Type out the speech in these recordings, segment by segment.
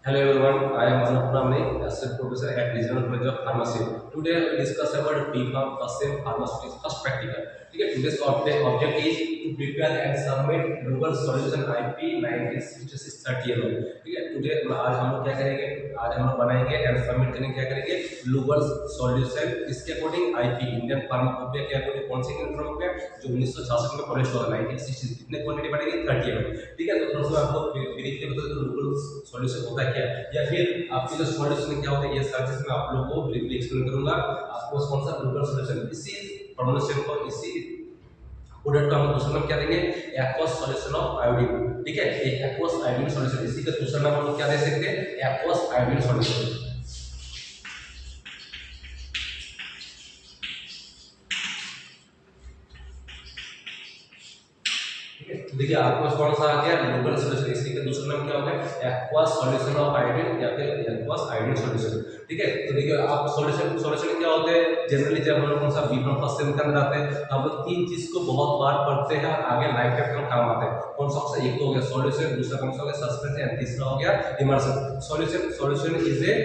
Hello everyone, I am Anup Ramani, Assistant Professor at Regional College of Pharmacy. Today we discuss about B.Pharm first sem pharmaceutics first practical. ठीक है, today's object is to prepare and submit Google Solution IP 1966 30 mm. ठीक है, today आज हम लोग क्या करेंगे? आज हम लोग बनाएंगे and submit करेंगे क्या करेंगे? Google Solution इसके अकॉर्डिंग IP इंडियन फार्माकोपिया के अकॉर्डिंग कौन सी फार्माकोपिया जो 1966 में पब्लिश हुआ 1960 कितने क्वांटिटी बनेगी 30 mm. ठीक है, तो थोड़ा सा आपको ब्रीफली बता दूं Google सॉल्यूशन होता है क्या या फिर आपके जो सॉल्यूशन क्या होता है ये सारी चीज मैं आप लोगों को ब्रीफली एक्सप्लेन करूंगा। आपको कौन सा गूगल सॉल्यूशन इसी प्रोनाउंसिएशन को इसी प्रोडक्ट का हम दूसरा नाम क्या देंगे एक्वस सॉल्यूशन ऑफ आयोडीन। ठीक है, ये एक्वस आयोडीन सॉल्यूशन इसी का दूसरा नाम हम लोग क्या दे सकते हैं एक्वस आयोडीन सॉल्यूशन। देखिए आपको कौन सा आ गया गूगल सॉल्यूशन इसी का दूसरा नाम क्या होता है एक्वस सॉल्यूशन ऑफ आयोडीन या फिर एक्वस आयोडीन सॉल्यूशन। ठीक है, तो देखिए आप सॉल्यूशन सॉल्यूशन क्या होते हैं जनरली जब हम लोग कौन सा बीपीएम फर्स्ट सेम के अंदर आते हैं तो हम लोग तीन चीज को बहुत बार पढ़ते हैं और आगे लाइफ टाइम में काम आते हैं। कौन सा एक तो हो गया सॉल्यूशन, दूसरा कौन सा हो गया सस्पेंस एंड तीसरा हो गया immersion. Solution is a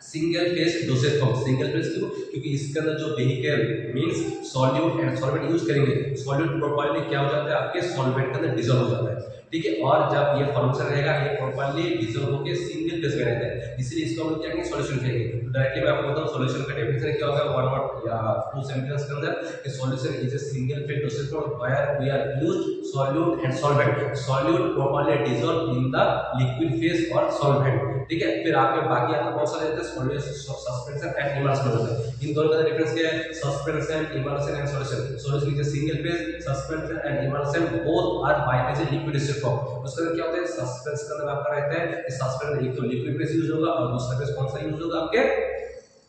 single phase dosage form. Single phase क्यों? क्योंकि इसके अंदर जो vehicle means solute and solvent use करेंगे, सॉल्यूट प्रॉपर्ली क्या हो जाता है आपके सॉल्वेंट के अंदर डिसॉल्व हो जाता है। ठीक है, और जब ये फॉर्मेशन रहेगा ये प्रॉपर्ली डिसॉल्व होकर सिंगल फेज में रहता है, इसलिए इसको हम क्या कहेंगे सॉल्यूशन कहेंगे। तो डायरेक्टली मैं आपको बताऊं सॉल्यूशन का डेफिनेशन क्या होगा वन वर्ड या टू सेंटेंस के अंदर कि solution is a single phase dosage form where we are used solute and solvent. Solute properly dissolve in the liquid phase और सॉल्वेंट। ठीक है, फिर आपके बाकी आपका बहुत सारे रहते हैं सॉल्यूशन सस्पेंशन एंड इमल्शन होता है। इन दोनों का डिफरेंस क्या है suspension emulsion and solution. Solution is a single phase, suspension and emulsion both are biphase liquid form. उसके अंदर क्या होता है सस्पेंस के अंदर आपका रहता है कि सस्पेंस एक तो लिक्विड फेज यूज होगा और दूसरा फेज कौन सा यूज होगा आपके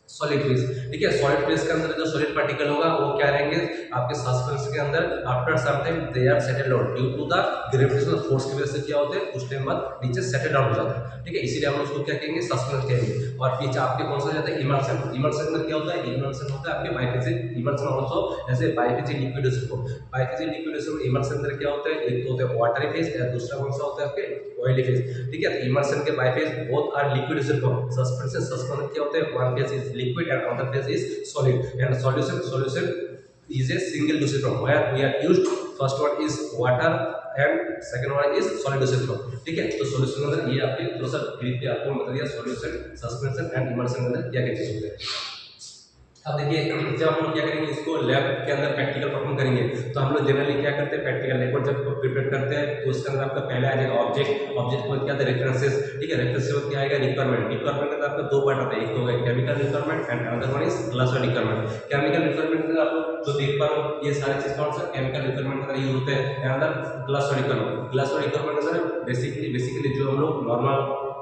सॉलिड फेज। ठीक है, सॉलिड फेज के अंदर जो सॉलिड पार्टिकल होगा वो क्या रहेंगे आपके सस्पेंस के अंदर after some time they are settle down due to the gravitational force की वजह से क्या होते हैं कुछ टाइम बाद नीचे सेटल डाउन हो जाता है। ठीक है, इसीलिए हम उसको क्या कहेंगे सस्पेंस कहेंगे। और पीछे आपके कौन सा जाता है इमल्शन। इमल्शन में क्या होता है इमल्शन होता है आपके biphasic emulsion also as a biphasic liquidation form. Biphasic liquidation emulsion में क्या होता है एक तो होता है वाटरी फेज और दूसरा कौन सा होता है आपके ऑयली फेज। ठीक है, तो इमल्शन के biphase both are liquidation form. Suspension क्या होता है one phase is liquid and other phase is solid and solution is a single dosage form where we are used first one is water and second one is solid dosage form। ठीक है, तो solution के अंदर ये आपके थोड़ा सा briefly आपको बता दिया सॉल्यूशन सस्पेंशन एंड इमल्शन के अंदर क्या क्या चीज होते हैं। अब देखिए जब हम लोग क्या करेंगे इसको लैब के अंदर प्रैक्टिकल परफॉर्म करेंगे तो हम लोग जनरली क्या करते हैं प्रैक्टिकल रिपोर्ट जब प्रिपेयर करते हैं तो उसके अंदर आपका पहला आ जाएगा ऑब्जेक्ट। ऑब्जेक्ट को क्या आता है रेफरेंसेस। ठीक है, रेफरेंसेस क्या आएगा रिक्वायरमेंट। रिक्वायरमेंट के अंदर आपका दो पार्ट होता है एक तो होगा chemical requirement and other one is glassware requirement. Chemical requirement के अंदर आप लोग जो देख पा रहे हो ये सारी चीज कौन सा केमिकल रिक्वायरमेंट के अंदर यूज होते हैं। अंदर ग्लासवेयर रिक्वायरमेंट। ग्लासवेयर रिक्वायरमेंट के अंदर बेसिकली जो हम लोग नॉर्मल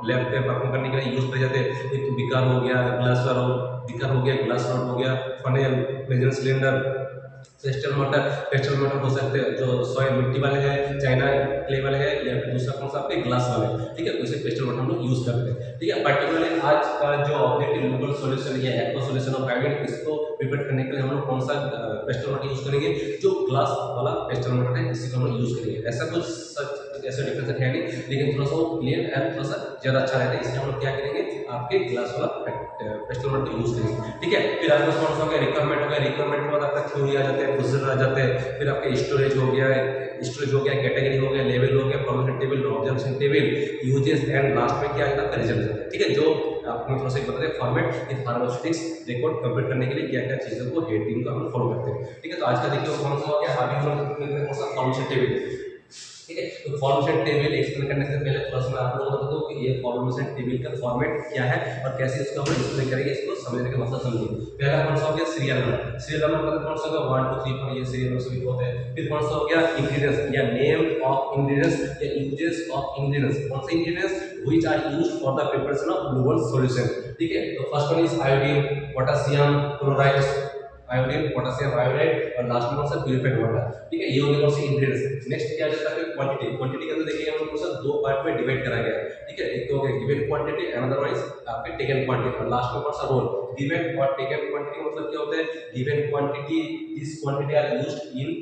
लैब पे परफॉर्म करने के लिए यूज कर जाते हैं एक तो बिकार हो गया ग्लासवेयर हो बिकर हो गया ग्लास रॉड हो गया funnel present cylinder pastel motor हो सकते हैं जो सॉइल मिट्टी वाले हैं चाइना क्ले वाले हैं या फिर दूसरा कौन सा आपके ग्लास वाले। ठीक है, वैसे पेस्टल मोटर हम लोग यूज करते हैं। ठीक है, पर्टिकुलरली आज का जो ऑब्जेक्टिव गूगल सॉल्यूशन या एक्वा सॉल्यूशन ऑफ आयोडीन इसको प्रिपेयर करने के लिए हम लोग कौन सा पेस्टल मोटर यूज करेंगे जो ग्लास वाला पेस्टल मोटर है इसी को हम लोग यूज करेंगे। ऐसा कुछ सच ऐसा डिफरेंस है नहीं लेकिन थोड़ा सा क्लियर एंड थोड़ा सा ज्यादा अच्छा रहता है इसलिए हम लोग क्या करेंगे आपके ग्लास वाला पेस्टल मोटर यूज करेंगे। ठीक है, फिर आपका कौन सा हो गया रिक्वायरमेंट हो गया। रिक्वायरमेंट के बाद आपका थ्योरी आ जाते हैं प्रोसीजर आ जाते हैं फिर आपके स्टोरेज हो गया कैटेगरी हो गया लेवल हो गया formation table observation table uses and last में क्या आएगा आपका रिजल्ट आता है। ठीक है, जो आपको थोड़ा सा बता दें format in pharmaceutics record complete करने के लिए क्या क्या चीज़ों को हेडिंग को हम फॉलो करते हैं। ठीक है, तो आज का देखिए कौन सा हो गया अभी हम लोग कौन सा फॉर्मेशन टेबल। ठीक है, तो फॉर्मेशन टेबल एक्सप्लेन करने से पहले थोड़ा सा मैं आप लोगों को बता दूं कि ये फॉर्मेशन टेबल का फॉर्मेट क्या है और कैसे इसको हम एक्सप्लेन करेंगे इसको समझने का मतलब समझिए। पहला कौन सा हो गया सीरियल नंबर। सीरियल नंबर मतलब कौन सा होगा 1 2 3 4 ये सीरियल नंबर सभी होते हैं। फिर कौन सा हो गया इंग्रेडिएंट्स या नेम ऑफ इंग्रेडिएंट्स या यूजेस ऑफ इंग्रेडिएंट्स। कौन से ingredients which are used for the preparation of glucose solution. ठीक है, तो first one is iodine potassium chloride iodine potassium iodide और लास्ट में कौन सा प्यूरिफाइड वाटर। ठीक है, ये होंगे कौन से इंग्रेडिएंट्स। नेक्स्ट क्या जाता है क्वांटिटी। क्वांटिटी के अंदर देखिए हम लोग को दो पार्ट में डिवाइड करा गया है। ठीक है, एक तो हो गया गिवन क्वांटिटी एंड अदरवाइज आपके टेकन क्वांटिटी और लास्ट में कौन सा रोल। गिवन और टेकन क्वांटिटी मतलब क्या होता है given quantity this quantity are used in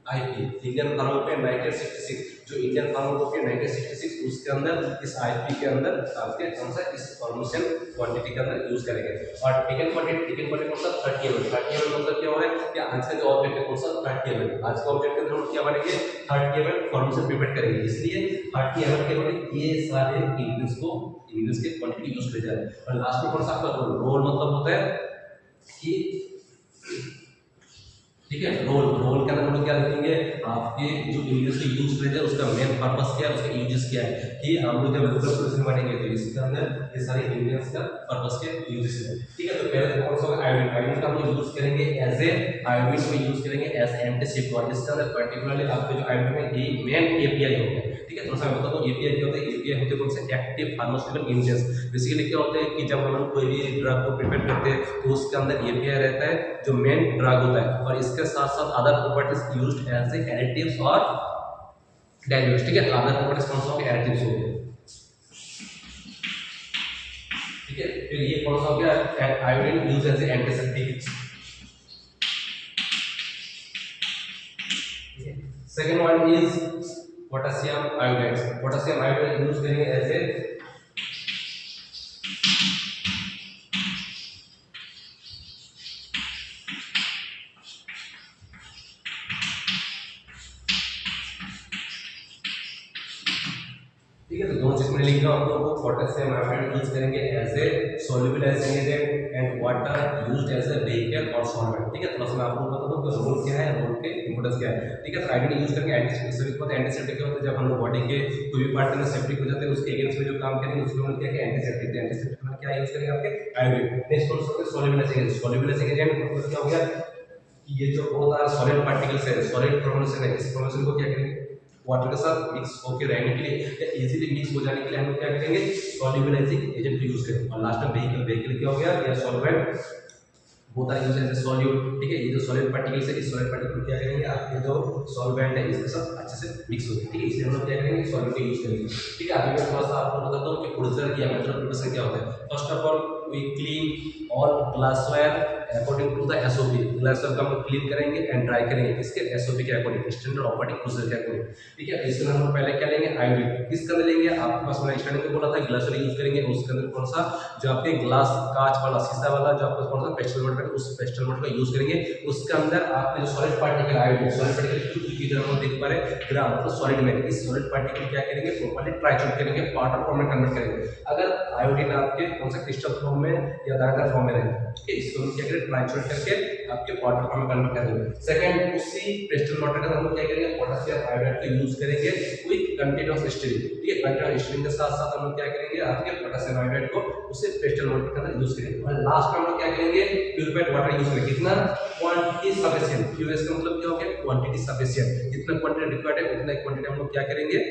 IP Indian pharmacopoeia 1966, जो इंडियन फार्माकोपिया 1966 उसके अंदर इस आईपी के अंदर आपके कौन सा इस फॉर्मेशन क्वांटिटी के अंदर यूज करेंगे। और टिकन क्वांटिटी कौन सा 30 ml, 30 ml मतलब क्या हो रहा है कि आज का जो ऑब्जेक्ट है कौन सा 30 ml, आज का ऑब्जेक्ट के अंदर हम क्या बनेंगे 30 ml फॉर्मेशन प्रिपेयर करेंगे, इसलिए 30 ml के लिए ये सारे इंग्रेडिएंट्स के क्वांटिटी यूज कर जा रहे हैं। और लास्ट में कौन सा आपका रोल मतलब होता है कि ठीक है, रोल के अंदर हम लोग क्या लिखेंगे आपके जो इंग्लिश यूज करेंगे उसका मेन पर्पस क्या है, उसका यूजेस क्या है, कि हम लोग जब लोकल सॉल्यूशन बनेंगे तो इसके अंदर ये सारे इंग्रेडिएंट्स का पर्पस के यूजेस है। ठीक है, तो पहले कौन सा आयोडीन, आयोडीन का हम लोग यूज करेंगे एज ए आयोडीन को यूज करेंगे एज एंटीसेप्टिक, और इसके अंदर पर्टिकुलरली आपके जो आयोडीन है ये मेन एपीआई हो गया। ठीक है, थोड़ा सा मैं बता दूं एपीआई क्या होता है, एपीआई होते हैं कौन से एक्टिव फार्मास्यूटिकल इंग्रेडिएंट्स। बेसिकली क्या होता है कि जब हम लोग कोई भी ड्रग को प्रिपेयर करते हैं तो उसके अंदर एपीआई रहता है जो मेन ड्रग होता है, और इसके साथ साथ other properties used as a additives और डाइल्यूट्स। ठीक है, तो अदर प्रॉपर्टीज कौन सा हो गया एडिटिव्स हो गए। ठीक है, फिर ये कौन सा हो गया iodine use as a antiseptic. Second one is potassium iodide, potassium iodide use करेंगे एज ए ठीक है, तो दोनों चीज में लिख रहा हूं आपको, पोटेशियम आयोडाइड यूज करेंगे as a solubilised agent and water used as a vehicle और सॉल्वेंट। ठीक है, थोड़ा सा मैं आपको बता दूं कि रोल क्या है, रोल के इंपॉर्टेंस क्या है। ठीक है, तो आयोडीन यूज करके एंटीसेप्टिक होता है। एंटीसेप्टिक क्या होता है, जब हम लोग बॉडी के कोई भी पार्ट में सेप्टिक हो जाते हैं उसके अगेंस्ट में जो काम करेंगे उसको हम क्या है एंटीसेप्टिक। एंटीसेप्टिक में क्या यूज करेंगे आपके आयोडीन। नेक्स्ट कौन सा होता है सोल्यूबलाइज्ड एजेंट। सोल्यूबलाइज्ड एजेंट मतलब क्या हो गया कि ये जो बहुत सारा सॉलिड पार्टिकल्स है, सॉलिड फॉर्मेशन है, इस फॉर्मेशन को क्या करेंगे वाटर के साथ मिक्स होकर रहने के लिए या इजीली मिक्स हो जाने के लिए हम लोग क्या करेंगे सॉल्युबलाइजिंग एजेंट को यूज करेंगे। और लास्ट में व्हीकल, व्हीकल क्या हो गया या सॉल्वेंट बहुत सारे यूज है सॉल्यूट। ठीक है, ये जो सॉलिड पार्टिकल्स है इस सॉलिड पार्टिकल को क्या करेंगे आपके जो सॉल्वेंट है इसके साथ अच्छे से मिक्स हो जाए। ठीक है, इसलिए हम लोग क्या करेंगे सॉल्यूट का यूज करेंगे। ठीक है, अभी मैं थोड़ा सा आपको बताता हूं कि प्रोसीजर या मेथड ऑफ प्रिपरेशन क्या होता है। First of all we clean all glassware according to the SOP. Glassware को हम लोग क्लीन करेंगे एंड ड्राई करेंगे किसके एसओपी के अकॉर्डिंग, स्टैंडर्ड ऑपरेटिंग प्रोसीजर के अकॉर्डिंग। ठीक है, इसके अंदर हम पहले क्या लेंगे आयोडीन। किसके अंदर लेंगे आपके पास मैंने स्टार्टिंग में बोला था ग्लासवेयर यूज करेंगे, उसके अंदर कौन सा जो आपके ग्लास कांच वाला शीशा वाला जो आपका कौन सा पेस्टल मोड है उस पेस्टल मोड का यूज करेंगे। उसके अंदर आपके जो solid particle iodine, solid particle की तरह हम देख पा रहे हैं ग्राम मतलब सॉलिड में, इस सॉलिड पार्टिकल क्या करेंगे प्रॉपर्ली ट्राइचूट करेंगे, पाउडर फॉर्म में कन्वर्ट करेंगे। अगर आयोडीन आपके कौन सा क्रिस्टल फॉर्म में या दानेदार फॉर्म में रहे इसको हम क्या करेंगे ट्राइचूट करके आपके पाउडर फॉर्म में कन्वर्ट करेंगे। सेकंड उसी पेस्टल मोड का हम लोग क्या करेंगे पोटेशियम आयोडाइड को यूज करेंगे विद कंटेंट ऑफ स्टीरिन। ठीक है, कंटेंट ऑफ स्टीरिन के साथ साथ हम लोग क्या करेंगे आपके पोटेशियम आयोडाइड को उसे पेस्टल मोड के अंदर यूज करेंगे। और लास्ट में हम लोग क्या करेंगे प्यूरिफाइड वाटर यूज करेंगे। कितना क्वांटिटी सफिशिएंट, क्यूएस का मतलब क्या हो गया क्वांटिटी सफिशिएंट, जितना क्वांटिटी रिक्वायर्ड है उतना क्वांटिटी हम लोग क्या करेंगे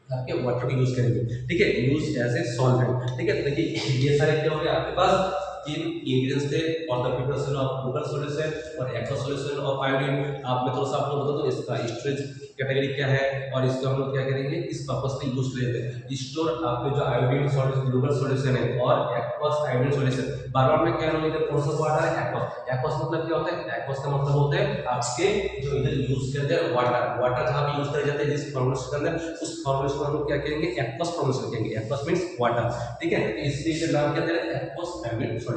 आपके वाटर को यूज करेंगे। ठीक है, यूज एज ए सॉल्वेंट। ठीक है, तो देखिए ये सारे क्या हो गए आपके पास तीन इंग्रेडिएंट्स थे for the preparation of local solution और एक्वा सॉल्यूशन ऑफ आयोडीन। आप मैं थोड़ा सा आपको बता दूं इसका स्टोरेज कैटेगरी क्या है और इसको हम लोग क्या करेंगे इस पर्पस से यूज करेंगे। स्टोर आपके जो आयोडीन सॉल्यूशन लोकल सॉल्यूशन है और एक्वस आयोडीन सॉल्यूशन बार-बार में क्या होगा इधर कौन सा वर्ड आ रहा है एक्वस। एक्वस मतलब क्या होता है एक्वस का मतलब होता है आपके जो इधर यूज करते हैं वाटर, वाटर जहां पे यूज करे जाते हैं जिस फॉर्मूलेशन के अंदर उस फॉर्मूलेशन में हम लोग क्या करेंगे एक्वस फॉर्मूलेशन करेंगे। Aqueous means water. ठीक है, तो इसलिए इधर नाम क्या दे रहे हैं एक्वस आयोडीन सॉल्यूशन।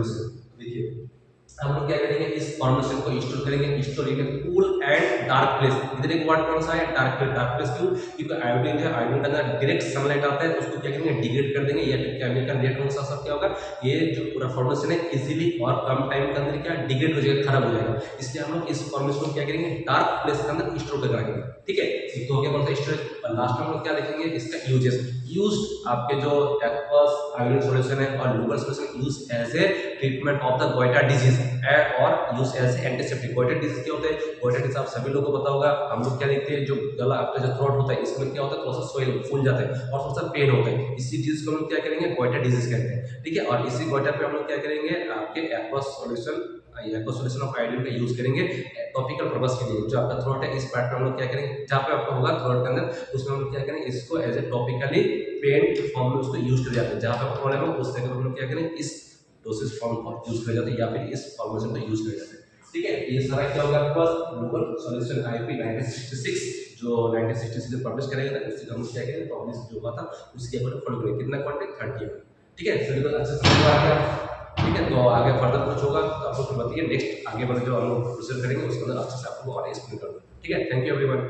देखिए हम लोग क्या करेंगे इस फॉर्मेशन को स्टोर करेंगे, स्टोर करेंगे कूल एंड डार्क प्लेस। इधर एक वर्ड कौन सा है डार्क प्लेस। डार्क प्लेस क्यों, क्योंकि आयोडीन है आयोडीन के अंदर डायरेक्ट सनलाइट आता है तो उसको क्या करेंगे डिग्रेड कर देंगे या फिर केमिकल रिएक्शन के साथ साथ क्या होगा ये जो पूरा फॉर्मेशन है इजीली और कम टाइम के अंदर क्या डिग्रेड हो जाएगा, खराब हो जाएगा। इसलिए हम लोग इस फॉर्मेशन को क्या करेंगे डार्क प्लेस के अंदर स्टोर करके रखेंगे। ठीक है, ये तो हो गया कौन सा स्टोरेज। और लास्ट में हम लोग क्या लिखेंगे इसका यूजेस। यूज्ड आपके जो एक्वस आयोडीन सॉल्यूशन है और local solution use as a treatment of the goitre disease और use as antiseptic. Goitre disease क्या होता है, गोइटर डिजीज आप सभी लोगों को पता होगा। हम लोग क्या देखते हैं जो गला आपका जो थ्रोट होता है इसमें क्या होता है थोड़ा सा स्वेल फूल जाता है और थोड़ा सा पेन होता है, इसी चीज को हम लोग क्या करेंगे गोइटर डिजीज कहते हैं। ठीक है, और इसी गोइटर पे हम लोग क्या करेंगे आपके aqueous solution aqua solution of iodine का यूज करेंगे टॉपिकल पर्पस के लिए। जो आपका थ्रोट है इस पार्ट में हम लोग क्या करेंगे जहाँ पे आपका होगा थ्रोट के अंदर उसमें हम लोग क्या करेंगे इसको as a topically pain form में उसको यूज कर जाते हैं। जहाँ पे प्रॉब्लम है उस जगह हम लोग क्या करेंगे इस डोसेज फॉर्म यूज कर जाते हैं या फिर इस फॉर्मेशन को यूज कर जाते हैं। ठीक है। ये सारा क्या होगा आपके पास ग्लोबल सॉल्यूशन आईपी 1966 जो 1966 में पब्लिश करेगा था, उससे हम क्या करेंगे पब्लिश जो हुआ था उसके अकॉर्डिंग फॉलो करेंगे। कितना क्वांटिटी 30 है। ठीक है, सभी को अच्छे से समझ में आ गया। ठीक है, तो आगे फर्दर कुछ होगा तो आप लोग बताइए, नेक्स्ट आगे वाला जो हम लोग प्रोसीजर करेंगे उसके अंदर अच्छे से आपको और एक्सप्लेन करूंगा। ठीक है, थैंक यू एवरीवन।